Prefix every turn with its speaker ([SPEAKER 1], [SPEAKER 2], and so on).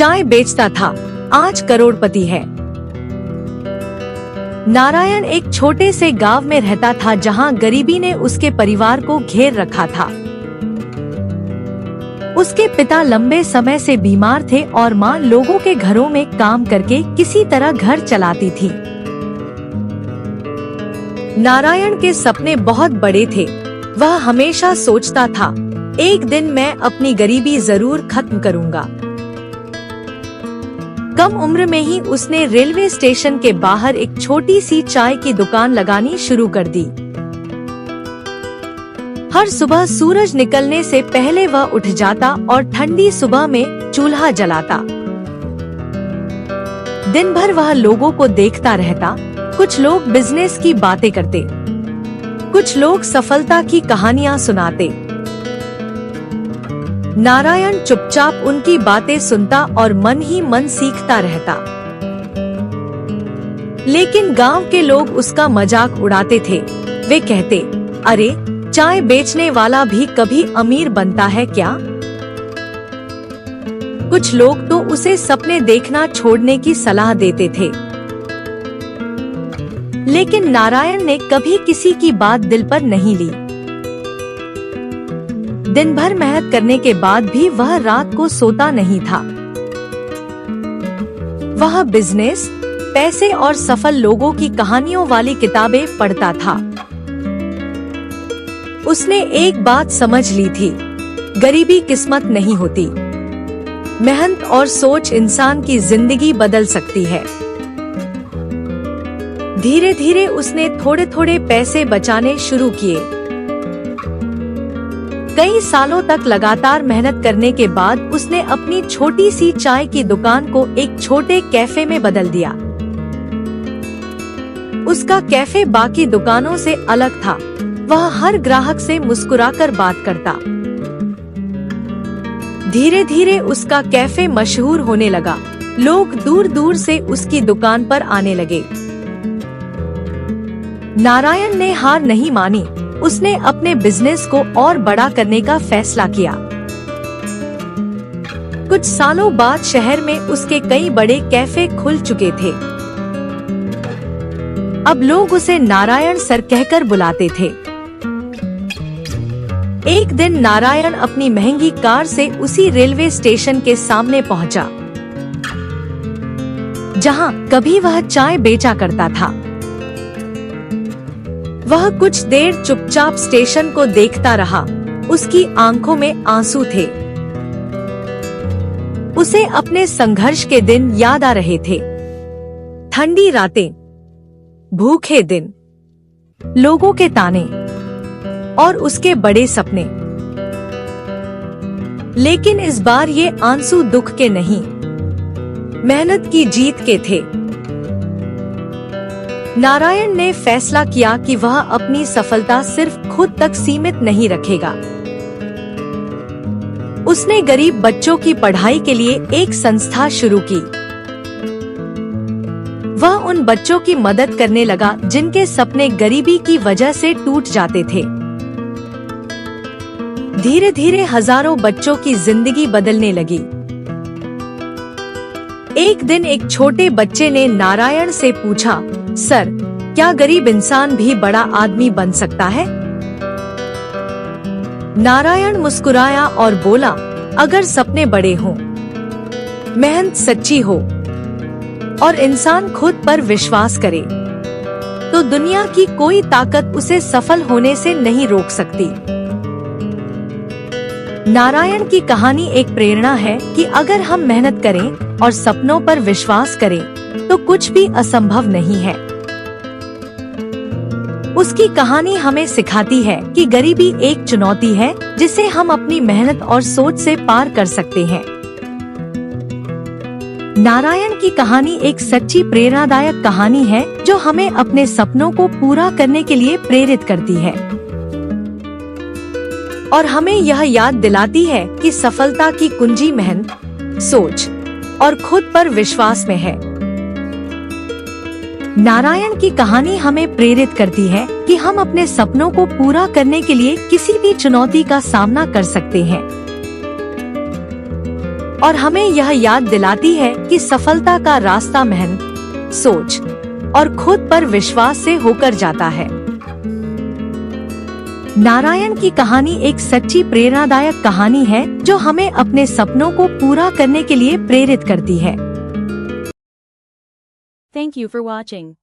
[SPEAKER 1] चाय बेचता था, आज करोड़पति है। नारायण एक छोटे से गांव में रहता था जहां गरीबी ने उसके परिवार को घेर रखा था। उसके पिता लंबे समय से बीमार थे और मां लोगों के घरों में काम करके किसी तरह घर चलाती थी। नारायण के सपने बहुत बड़े थे। वह हमेशा सोचता था, एक दिन मैं अपनी गरीबी जरूर खत्म करूंगा। कम उम्र में ही उसने रेलवे स्टेशन के बाहर एक छोटी सी चाय की दुकान लगानी शुरू कर दी। हर सुबह सूरज निकलने से पहले वह उठ जाता और ठंडी सुबह में चूल्हा जलाता। दिन भर वह लोगों को देखता रहता। कुछ लोग बिजनेस की बातें करते, कुछ लोग सफलता की कहानियां सुनाते। नारायण चुपचाप उनकी बातें सुनता और मन ही मन सीखता रहता। लेकिन गांव के लोग उसका मजाक उड़ाते थे। वे कहते, अरे चाय बेचने वाला भी कभी अमीर बनता है क्या? कुछ लोग तो उसे सपने देखना छोड़ने की सलाह देते थे। लेकिन नारायण ने कभी किसी की बात दिल पर नहीं ली। दिन भर मेहनत करने के बाद भी वह रात को सोता नहीं था। वह बिजनेस, पैसे और सफल लोगों की कहानियों वाली किताबें पढ़ता था। उसने एक बात समझ ली थी, गरीबी किस्मत नहीं होती। मेहनत और सोच इंसान की जिंदगी बदल सकती है। धीरे धीरे उसने थोड़े थोड़े पैसे बचाने शुरू किए। कई सालों तक लगातार मेहनत करने के बाद उसने अपनी छोटी सी चाय की दुकान को एक छोटे कैफे में बदल दिया। उसका कैफे बाकी दुकानों से अलग था। वह हर ग्राहक से मुस्कुराकर बात करता। धीरे धीरे उसका कैफे मशहूर होने लगा। लोग दूर दूर से उसकी दुकान पर आने लगे। नारायण ने हार नहीं मानी। उसने अपने बिजनेस को और बड़ा करने का फैसला किया। कुछ सालों बाद शहर में उसके कई बड़े कैफे खुल चुके थे। अब लोग उसे नारायण सर कहकर बुलाते थे। एक दिन नारायण अपनी महंगी कार से उसी रेलवे स्टेशन के सामने पहुंचा, जहां कभी वह चाय बेचा करता था। वह कुछ देर चुपचाप स्टेशन को देखता रहा। उसकी आंखों में आंसू थे। उसे अपने संघर्ष के दिन याद आ रहे थे। ठंडी रातें, भूखे दिन, लोगों के ताने और उसके बड़े सपने। लेकिन इस बार ये आंसू दुख के नहीं, मेहनत की जीत के थे। नारायण ने फैसला किया कि वह अपनी सफलता सिर्फ खुद तक सीमित नहीं रखेगा। उसने गरीब बच्चों की पढ़ाई के लिए एक संस्था शुरू की। वह उन बच्चों की मदद करने लगा जिनके सपने गरीबी की वजह से टूट जाते थे। धीरे धीरे हजारों बच्चों की जिंदगी बदलने लगी। एक दिन एक छोटे बच्चे ने नारायण से पूछा, सर, क्या गरीब इंसान भी बड़ा आदमी बन सकता है? नारायण मुस्कुराया और बोला, अगर सपने बड़े हों, मेहनत सच्ची हो और इंसान खुद पर विश्वास करे, तो दुनिया की कोई ताकत उसे सफल होने से नहीं रोक सकती। नारायण की कहानी एक प्रेरणा है कि अगर हम मेहनत करें और सपनों पर विश्वास करें तो कुछ भी असंभव नहीं है। उसकी कहानी हमें सिखाती है कि गरीबी एक चुनौती है जिसे हम अपनी मेहनत और सोच से पार कर सकते हैं। नारायण की कहानी एक सच्ची प्रेरणादायक कहानी है जो हमें अपने सपनों को पूरा करने के लिए प्रेरित करती है और हमें यह याद दिलाती है कि सफलता की कुंजी मेहनत, सोच और खुद पर विश्वास में है। नारायण की कहानी हमें प्रेरित करती है कि हम अपने सपनों को पूरा करने के लिए किसी भी चुनौती का सामना कर सकते हैं। और हमें यह याद दिलाती है कि सफलता का रास्ता मेहनत, सोच और खुद पर विश्वास से होकर जाता है। नारायण की कहानी एक सच्ची प्रेरणादायक कहानी है जो हमें अपने सपनों को पूरा करने के लिए प्रेरित करती है।
[SPEAKER 2] Thank you for watching.